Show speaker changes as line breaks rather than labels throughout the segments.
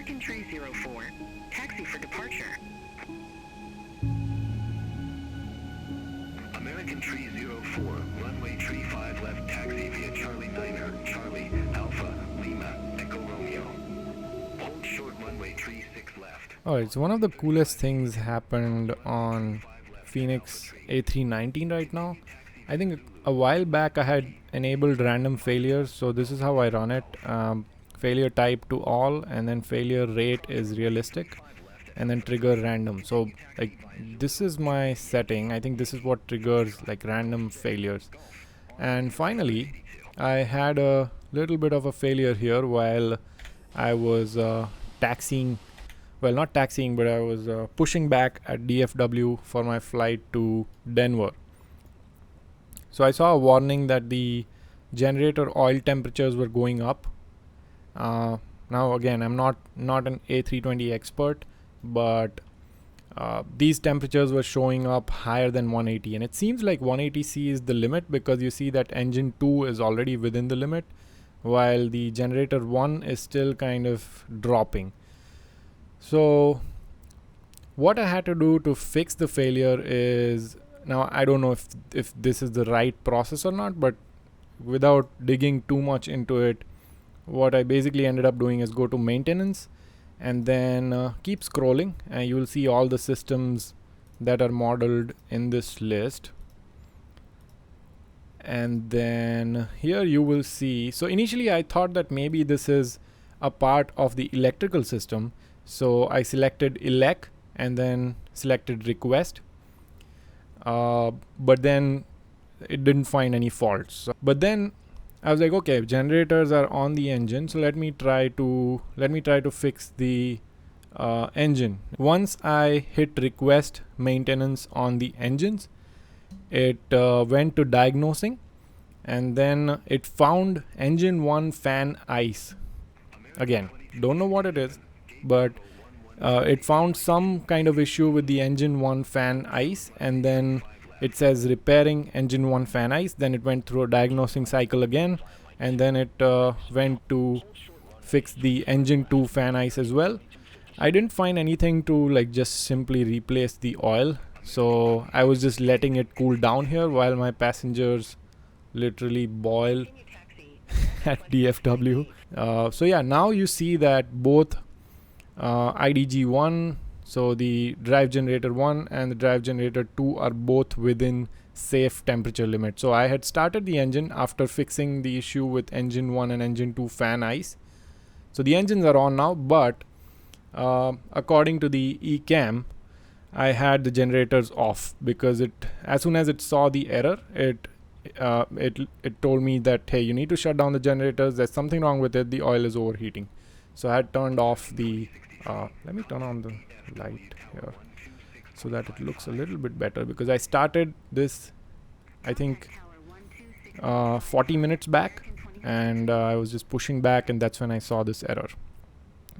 American Tree 04, taxi for departure.
American Tree 04, runway tree 5 left, taxi via Charlie 9er, Charlie, Alpha, Lima, Echo Romeo. Hold short runway tree 6 left.
Alright, so one of the coolest things happened on Fenix A319 right now. I think a while back I had enabled random failures, so this is how I run it. Failure type to all, and then failure rate is realistic, and then trigger random. So like this is my setting. I think this is what triggers like random failures. And finally I had a little bit of a failure here while I was taxiing, well, not taxiing, but I was pushing back at DFW for my flight to Denver. So I saw a warning that the generator oil temperatures were going up. Now again, I'm not an A320 expert, but these temperatures were showing up higher than 180, and it seems like 180C is the limit, because you see that engine 2 is already within the limit, while the generator 1 is still kind of dropping. So what I had to do to fix the failure is, now I don't know if this is the right process or not, but without digging too much into it, what I basically ended up doing is go to maintenance and then keep scrolling, and you will see all the systems that are modeled in this list. And then here you will see, so initially I thought that maybe this is a part of the electrical system, so I selected elec and then selected request, but then it didn't find any faults. But then I was like, okay, generators are on the engine, so let me try to fix the engine. Once I hit request maintenance on the engines, it went to diagnosing, and then it found engine 1 fan ice. Again, don't know what it is, but it found some kind of issue with the engine 1 fan ice, and then it says repairing engine 1 fan ice. Then it went through a diagnosing cycle again, and then it went to fix the engine 2 fan ice as well. I didn't find anything to like just simply replace the oil, so I was just letting it cool down here while my passengers literally boil at DFW. So yeah, now you see that both IDG1, so the drive generator 1 and the drive generator 2 are both within safe temperature limit. So I had started the engine after fixing the issue with engine 1 and engine 2 fan ice. So the engines are on now, but according to the eCam, I had the generators off, because it, as soon as it saw the error, it told me that, hey, you need to shut down the generators, there's something wrong with it, the oil is overheating. So I had turned off the let me turn on the light here so that it looks a little bit better, because I started this I think 40 minutes back, and I was just pushing back, and that's when I saw this error.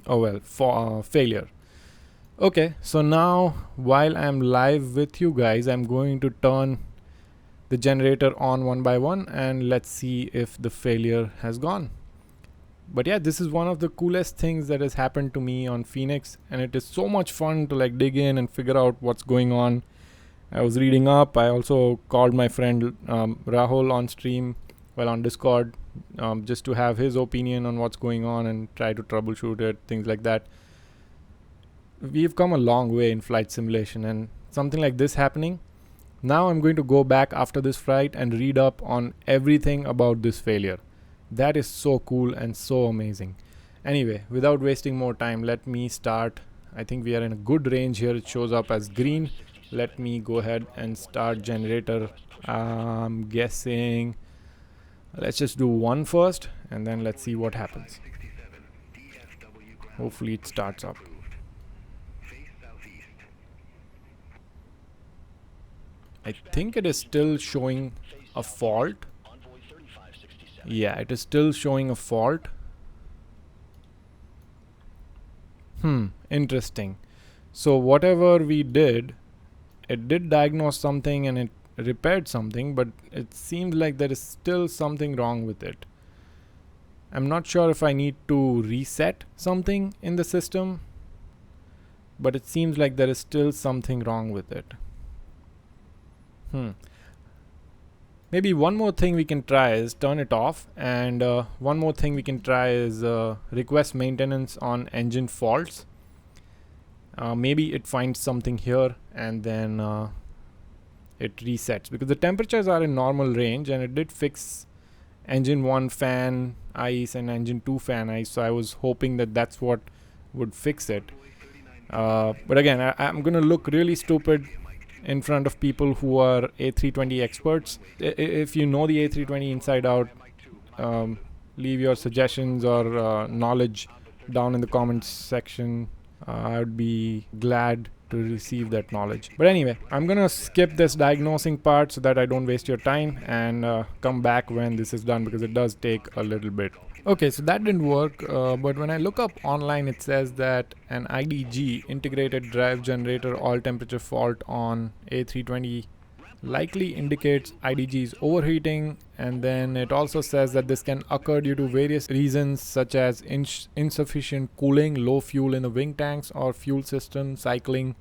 Oh well, for failure. Okay, so now while I'm live with you guys, I'm going to turn the generator on one by one, and let's see if the failure has gone. But yeah, this is one of the coolest things that has happened to me on Fenix, and it is so much fun to like dig in and figure out what's going on. I was reading up. I also called my friend Rahul on stream, well, on Discord, just to have his opinion on what's going on and try to troubleshoot it, things like that. We've come a long way in flight simulation, and something like this happening. Now I'm going to go back after this flight and read up on everything about this failure. That is so cool and so amazing. Anyway, without wasting more time, let me start. I think we are in a good range here. It shows up as green. Let me go ahead and start generator. I'm guessing let's just do 1 first, and then let's see what happens. Hopefully it starts up. I think it is still showing a fault. Yeah, it is still showing a fault. Interesting. So whatever we did, it did diagnose something and it repaired something, but it seems like there is still something wrong with it. I'm not sure if I need to reset something in the system, but it seems like there is still something wrong with it. Maybe one more thing we can try is turn it off, and one more thing we can try is request maintenance on engine faults. Maybe it finds something here and then it resets, because the temperatures are in normal range and it did fix engine 1 fan ice and engine 2 fan ice, so I was hoping that that's what would fix it. But again, I'm gonna look really stupid in front of people who are A320 experts. If you know the A320 inside out, leave your suggestions or knowledge down in the comments section. I would be glad to receive that knowledge. But anyway, I'm gonna skip this diagnosing part so that I don't waste your time, and come back when this is done, because it does take a little bit. Okay, so that didn't work, but when I look up online, it says that an IDG, integrated drive generator all temperature fault on A320, likely indicates IDG is overheating, and then it also says that this can occur due to various reasons such as insufficient cooling, low fuel in the wing tanks, or fuel system cycling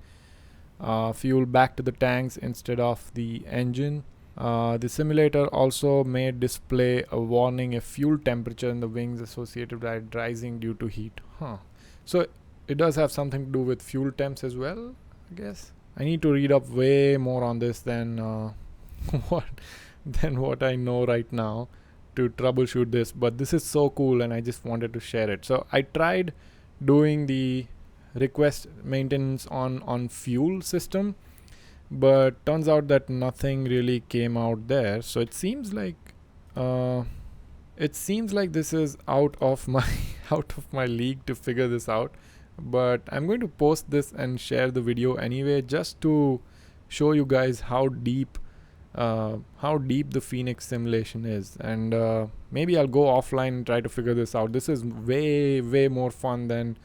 fuel back to the tanks instead of the engine. The simulator also may display a warning if fuel temperature in the wings associated with rising due to heat. So it does have something to do with fuel temps as well, I guess. I need to read up way more on this than what I know right now to troubleshoot this, but this is so cool and I just wanted to share it. So I tried doing the request maintenance on fuel system, but turns out that nothing really came out there. So it seems like this is out of my league to figure this out. But I'm going to post this and share the video anyway, just to show you guys how deep the Fenix simulation is, and maybe I'll go offline and try to figure this out. This is way more fun than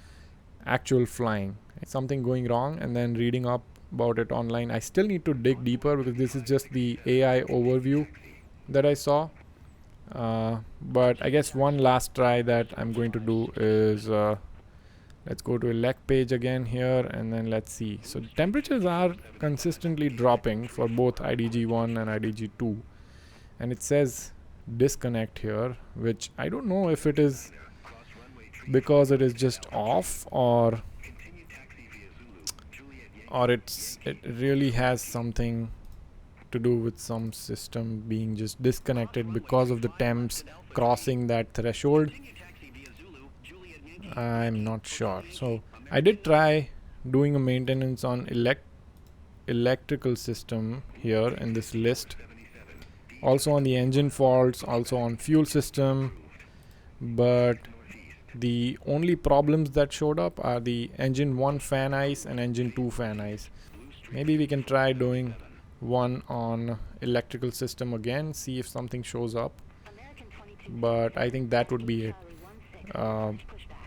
actual flying. Something going wrong and then reading up about it online. I still need to dig deeper, because this is just the AI overview that I saw, but I guess one last try that I'm going to do is let's go to elect page again here, and then let's see. So the temperatures are consistently dropping for both IDG1 and IDG2, and it says disconnect here, which I don't know if it is because it is just off, or it really has something to do with some system being just disconnected because of the temps crossing that threshold. I'm not sure. So I did try doing a maintenance on electrical system here in this list, also on the engine faults, also on fuel system, but the only problems that showed up are the engine 1 fan ice and engine 2 fan ice. Maybe we can try doing one on electrical system again, see if something shows up, but I think that would be it,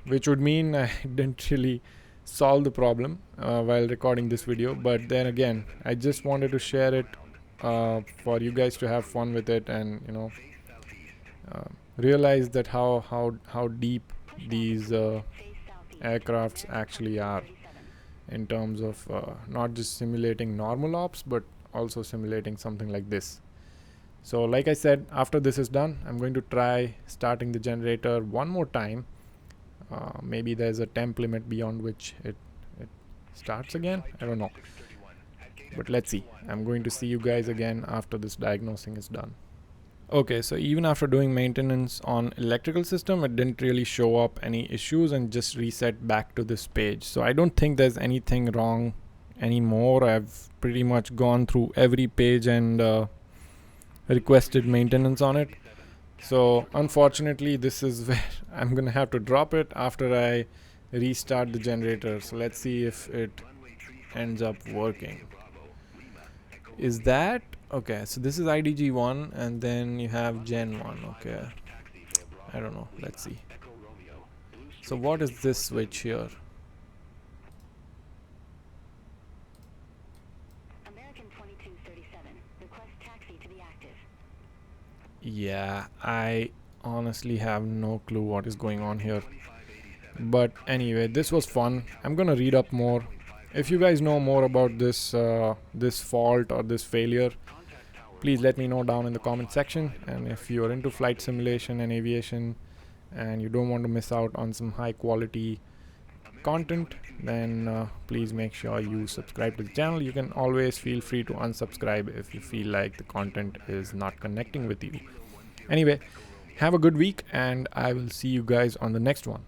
which would mean I didn't really solve the problem while recording this video. But then again, I just wanted to share it for you guys to have fun with it, and realize that how deep these aircrafts actually are in terms of not just simulating normal ops, but also simulating something like this. So like I said, after this is done, I'm going to try starting the generator one more time. Maybe there's a temp limit beyond which it starts again. I don't know, but let's see. I'm going to see you guys again after this diagnosing is done. Okay, so even after doing maintenance on electrical system, it didn't really show up any issues and just reset back to this page. So I don't think there's anything wrong anymore. I've pretty much gone through every page and requested maintenance on it. So unfortunately, this is where I'm gonna have to drop it after I restart the generator. So let's see if it ends up working. Is that okay? So this is IDG1, and then you have Gen 1. Okay, I don't know, let's see. So what is this switch here? Yeah, I honestly have no clue what is going on here. But anyway, this was fun. I'm gonna read up more. If you guys know more about this fault or this failure, please let me know down in the comment section. And if you're into flight simulation and aviation and you don't want to miss out on some high quality content, then please make sure you subscribe to the channel. You can always feel free to unsubscribe if you feel like the content is not connecting with you. Anyway, have a good week and I will see you guys on the next one.